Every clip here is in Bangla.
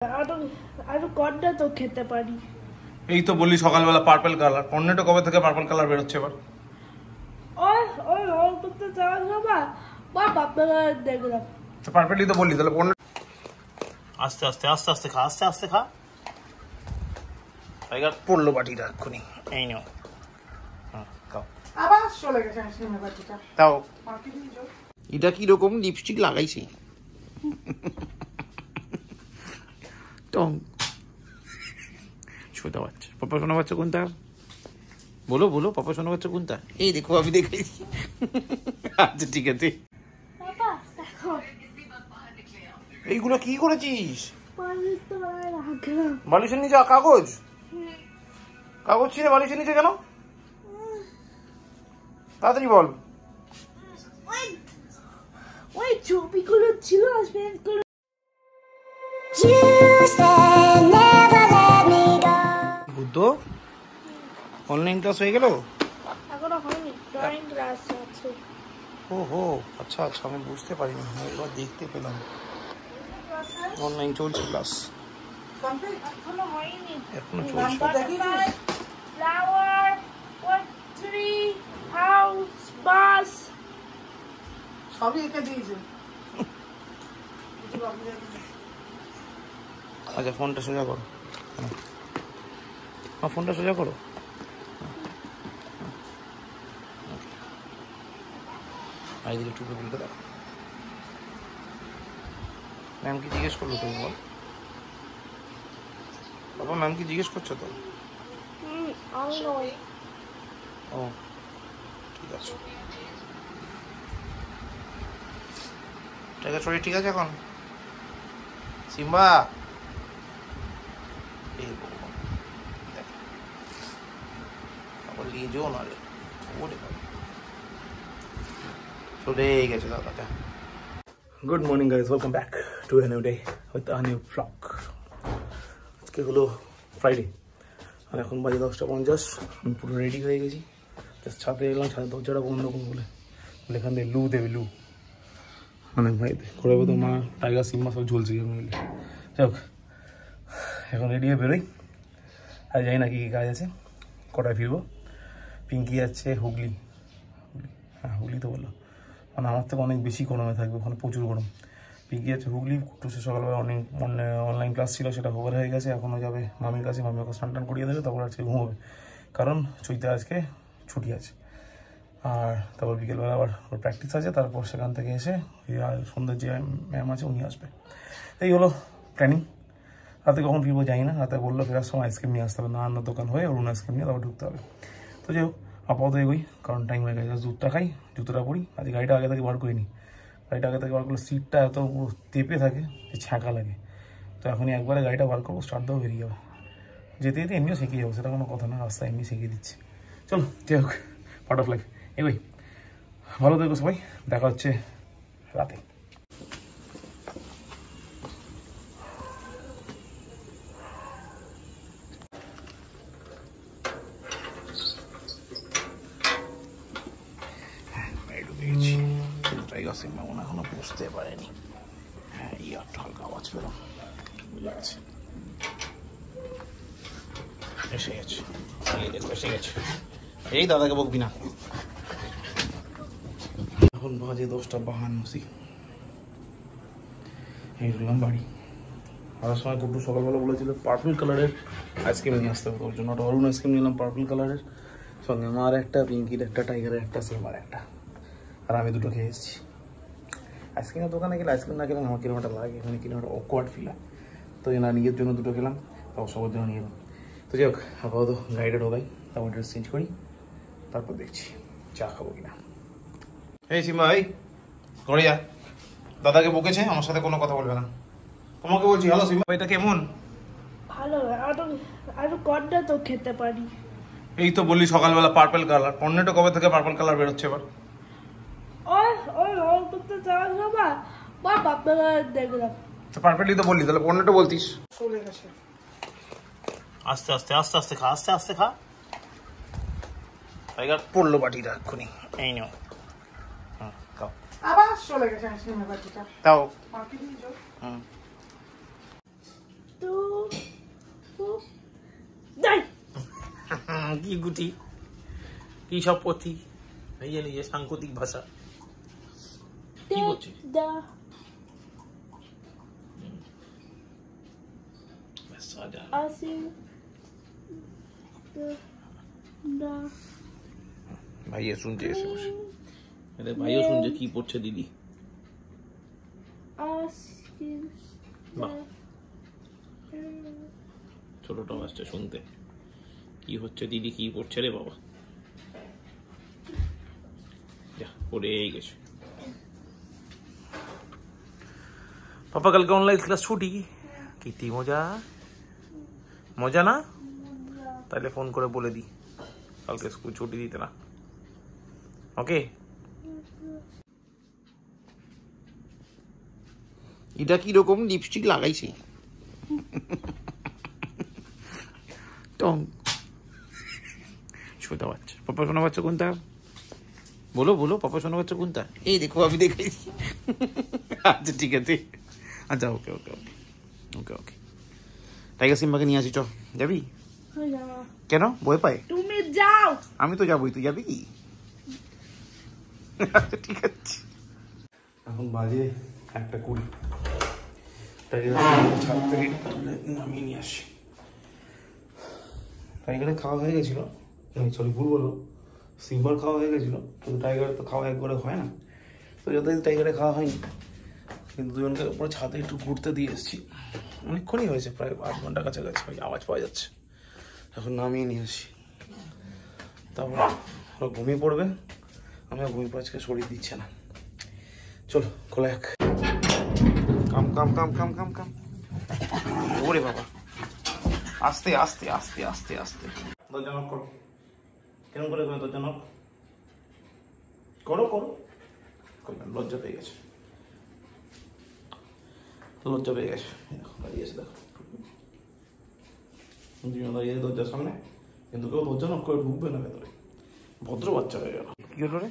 আরো কর্নেটো তো খেতে পারি। এই তো বললি সকালবেলা পার্পল কালার, কর্নেটো কবে থেকে পার্পল কালার বের হচ্ছে এবার? ওই ওই ওই করতে যাওয়ার সময় বা বাপরা দেখলাম তো পার্পলই তো বললি, তাহলে কর্নেটো। আস্তে আস্তে আস্তে আস্তে খা, আস্তে আস্তে খা। টাইগার পড়লো বাটিটা এক্ষুনি, এই নাও। খাও। আবার চলে গেছে আইসক্রিমের বাটিটা। তাও এটা কি রকম লিপস্টিক লাগাইছি টং ছোট বাচ্চা। পাপা শোনা বাচ্চা কোনটা? বলো বলো, পাপা শোনা বাচ্চা কোনটা? এই দেখো আমি দেখেছি। আচ্ছা ঠিক আছে। বাবা দেখো এইগুলো কি করেছিস? রাখলাম বালিশের নিচে কাগজ? কাগজ ছিঁড়ে বালিশের নিচে কেন? তাড়াতাড়ি বল। ওই ছবিগুলো ছিল আসবেগুলো। বুদ্ধ অনলাইন ক্লাস হয়ে গেল? এখনো হয়নি, ড্রয়িং ক্লাস আছে। ও হো আচ্ছা আচ্ছা, আমি বুঝতে পারিনি, এবার দেখতে পেলাম অনলাইন চলছে ক্লাস। এখনো হয়নি, এখনো চলছে। ফ্লাওয়ার, ট্রি, হাউস, বাস সবই এঁকে দিয়েছে। আচ্ছা ফোনটা সোজা করো, ফোনটা সোজা করো। আর এদিকে টুপি খুলতে দাও। ম্যাম কি জিজ্ঞেস করলো তুমি বল? বাবা ম্যাম কি জিজ্ঞেস করছো তো? ও ঠিক আছে, ঠিক আছে শরীর ঠিক আছে এখন? সিম্বা এই আবার নিয়ে যাও না রে, ওরে চলে গেছে দাদাটা। Good morning guys, welcome back to a new day with a new blog. আজকে হলো ফ্রাইডে আর এখন বাজে 10:50। আমি পুরো রেডি হয়ে গেছি, জাস্ট ছাদে এলাম, ছাদের দরজাটা বন্ধ করবো বলে এখান থেকে লু দেবে, লু অনেক ভাইতে করে তো মা টাইগার সিম্বা সব ঝুলছে মিলে। যাই হোক এখন রেডি হয়ে বেরোই, আর জানি না কি কী কাজ আছে, কটায় ফিরবো। পিঙ্কি যাচ্ছে হুগলি, হ্যাঁ হুগলি তো বললো, মানে আমার থেকে অনেক বেশি গরমে থাকবে, ওখানে প্রচুর গরম। পিঙ্কি যাচ্ছে হুগলি, কুটুসে সকালবেলা অনলাইন ক্লাস ছিল, সেটা ওভার হয়ে গেছে, এখনও যাবে মামির কাছে, মামি ওকে স্নান টান করিয়ে দেবে, তারপর আজকে ঘুমোবে, কারণ চৈতে আজকে ছুটি আছে। আর তারপর বিকেলবেলা আবার ওর প্র্যাকটিস আছে, তারপর সেখান থেকে এসে ওই সন্ধ্যের যে ম্যাম আছে উনি আসবে। এই হলো প্ল্যানিং। রাতে কখন ফিরবো জানি না, রাতে বললো ফেরার সময় আইসক্রিম নিয়ে আসতে হবে, না আন্নার দোকান হয়ে অরুণ আইসক্রিম নিয়ে তারপর ঢুকতে হবে। তো যাই হোক আপাতত এগোই, কারণ টাইম হয়ে গেছে। দুধটা খাই, জুতোটা পরি। আজ গাড়িটা আগে থেকে বার করিনি, গাড়িটা আগে থেকে বার করলে সিটটা এত তেপে থাকে যে ছ্যাঁকা লাগে। তো এখনই একবারে গাড়িটা বার করবো, স্টার্ট দেবো, বেরিয়ে যাবো। যেতে যেতে এমনিও শিখিয়ে যাবো, সেটা কোনো কথা না, রাস্তায় এমনি শিখিয়ে দিচ্ছি। চলো যাই হোক, পার্ট অফ লাইফ। এগোই, ভালো থেকো সবাই, দেখা হচ্ছে রাতে। টাইগার সিম্বা মনে এখনো বুঝতে পারেনি। হ্যাঁ ইয়ারটা হালকা আওয়াজ পেলাম, বুঝে গেছে, এসে গেছে, এসে গেছে। এই দাদাকে বকবি না। এখন বাজে 10:52। এই ঢুকলাম বাড়ি। আসার সময় কুটু সকালবেলা বলেছিল পার্পল কালারের আইসক্রিম নিয়ে আসতে হবে, ওর জন্য একটা অরুণ আইসক্রিম নিলাম পার্পল কালারের, সঙ্গে মার একটা, পিঙ্কির একটা, টাইগারের একটা, সিম্বার একটা, আর আমি দুটো খেয়ে এসেছি। আইসক্রিমের দোকানে গেলে আইসক্রিম না খেলাম আমার কিরকম একটা লাগে, এখানে কিরকম একটা অকওয়ার্ড ফিল হয়। তো না নিজের জন্য দুটো খেলাম, তারপর সবার জন্য নিয়ে এলাম। তো যাই হোক আপাতত গাড়িটা ঢোকাই, তারপর ড্রেস চেঞ্জ করি, তারপর দেখছি চা খাবো কিনা। এই সিম্বা এই ঘরে যা, দাদাকে বকেছে, আমার সাথে কোনো কথা বলবে না। তোমাকে বলছি হ্যালো সিম্বা, এটা কেমন? ভালো, আরো কর্নেটো খেতে পারি। এই তো বললি সকালবেলা পার্পল কালার, কর্নেটো কবে থেকে পার্পল কালার বের হচ্ছে এবার? ওই ওই ওই করতে যাওয়ার সময় বা বাপরা দেখলাম। তো পার্পলই তো বললি, তাহলে কর্নেটো বলতিস। চলে গেছে। আস্তে আস্তে আস্তে আস্তে খা, আস্তে আস্তে খা। টাইগার পড়লো বাটিটা এক্ষুনি, এই নাও। খাও। আবার চলে গেছে আইসক্রিমের বাটিটা। তাও কি গুটি কি সব পথি এই যে সাংকেতিক ভাষা কি বলছিস ভাইয়া শুনছে এসে বসে ভাইও শুনছে কি পড়ছে দিদি ছোটটাও আসছে শুনতে কি হচ্ছে দিদি কি পড়ছে রে বাবা যা পড়েই গেছে পাপা কালকে অনলাইন ক্লাস ছুটি কি মজা মজা না তাহলে ফোন করে বলে দি কালকে স্কুল ছুটি দিতে না ওকে এটা কি রকম লিপস্টিক লাগাইছি টং ছোটা বাচ্চা পাপা শোনা বাচ্চা কোনটা বলো বলো পাপা শোনা বাচ্চা কোনটা এই দেখো আমি দেখাইছি আচ্ছা ঠিক আছে আচ্ছা ওকে ওকে ওকে ওকে ওকে টাইগার সিম্বাকে নিয়ে আসি চ যাবি কেন ভয় পাই তুমি যাও আমি তো যাবোই তুই যাবি কি আচ্ছা ঠিক আছে এখন বাজে 1:20 ছাদ থেকে নামিয়ে নিয়ে আসি টাইগারের খাওয়া হয়ে গেছিলো সরি ভুল বললো সিম্বার খাওয়া হয়ে গেছিলো কিন্তু টাইগারের তো খাওয়া একবারে হয় না তো যতদিন টাইগারে খাওয়া হয়নি কিন্তু দুজনকে উপরে ছাদে একটু ঘুরতে দিয়ে এসেছি অনেকক্ষণই হয়েছে প্রায় 8 ঘন্টা কাছাকাছি আওয়াজ পাওয়া যাচ্ছে এখন নামিয়ে নিয়ে আসি তারপর ওরা ঘুমিয়ে পড়বে আমি ঘুমিয়ে আজকে শরীর দিচ্ছে না চলো খোলা এক কাম কাম কাম কাম কাম কাম ওরে বাবা আস্তে আস্তে আস্তে আস্তে আস্তে দরজা নক করো কেমন করে দরজা নক করো করো লজ্জা পেয়ে গেছে লজ্জা পেয়ে গেছে দেখো দাঁড়িয়ে আছে দেখো দাঁড়িয়ে আছে দরজার সামনে কিন্তু কেউ দরজা নক করে ঢুকবে না ভেতরে ভদ্র বাচ্চা হয়ে গেল কি হলো রে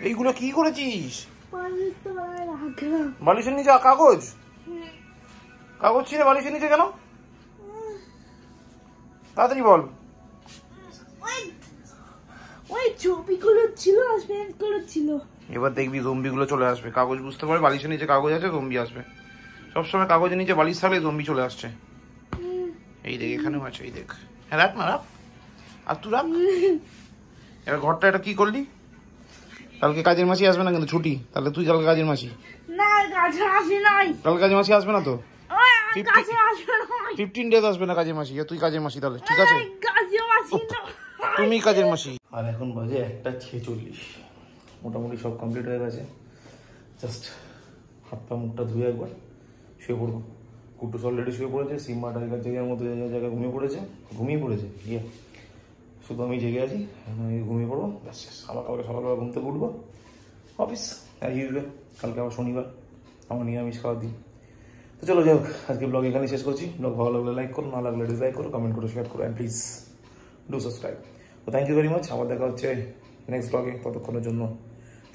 এইগুলো কি করেছিস বালিশের নিচে কাগজ কাগজ ছিঁড়ে বালিশের নিচে কেন তাড়াতাড়ি বল ওই ছবিগুলো ছিল পেন্টগুলো ছিল এবার দেখবি জম্বি গুলো চলে আসবে কাগজ বুঝতে পারে বালিশের নিচে কাগজ আছে জম্বি আসবে সবসময় কাগজের নিচে বালিশ থাকলে জম্বি চলে আসছে এই দেখ এখানেও আছে এই দেখ হ্যাঁ রাখ না রাখ আর তুই রাখ এবার ঘরটা এটা কি করলি কালকে কাজের মাসি আসবে না কিন্তু ছুটি তাহলে তুই কালকে কাজের মাসি না কাজে আসি নাই কালকে কাজের মাসি আসবে না তো 15 ডেজ আসবে না কাজের মাসি তুই কাজের মাসি তাহলে ঠিক আছে তুমি কাজের মাসি আর এখন বাজে 1:46 মোটামুটি সব কমপ্লিট হয়ে গেছে জাস্ট হাত পা মুখটা ধুয়ে একবার শুয়ে পড়বো কুটুস অলরেডি শুয়ে পড়েছে সিম্মা টাইগার জায়গার মতো জায়গায় ঘুমিয়ে পড়েছে ইয়ে শুধু আমি জেগে আছি আমি ঘুমিয়ে পড়বো ব্যাস শেষ আবার কালকে সকালবেলা ঘুম থেকে উঠবো অফিস ইউজুয়াল কালকে আবার শনিবার আমার নিরামিষ খাওয়ার দিন তো চলো যাই হোক আজকে ব্লগ এখানে শেষ করছি ব্লগ ভালো লাগলে লাইক করো না লাগলে ডিসলাইক করো কমেন্ট করো শেয়ার করো অ্যান্ড প্লিজ ডু সাবস্ক্রাইব তো থ্যাংক ইউ ভেরি মাচ আবার দেখা হচ্ছে নেক্সট ব্লগে ততক্ষণের জন্য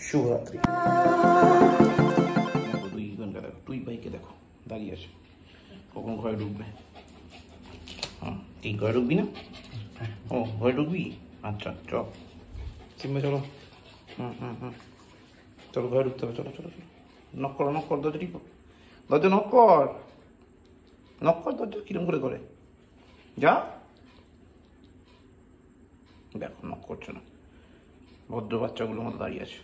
শুভরাত্রি তুই বাইকে দেখো দাঁড়িয়ে আছে কখন ঘরে ঢুকবে হ্যাঁ ঠিক ঘরে ঢুকবি না ও ঘরে ঢুকবি আচ্ছা চ সিম্বা চলো চলো ঘরে ঢুকতে হবে চলো চলো চলো নক কর দরজা ঠিক দরজা নক কর দরজা কিরম করে যা দেখো নক করছে না ভদ্র বাচ্চাগুলোর মতো দাঁড়িয়ে আছে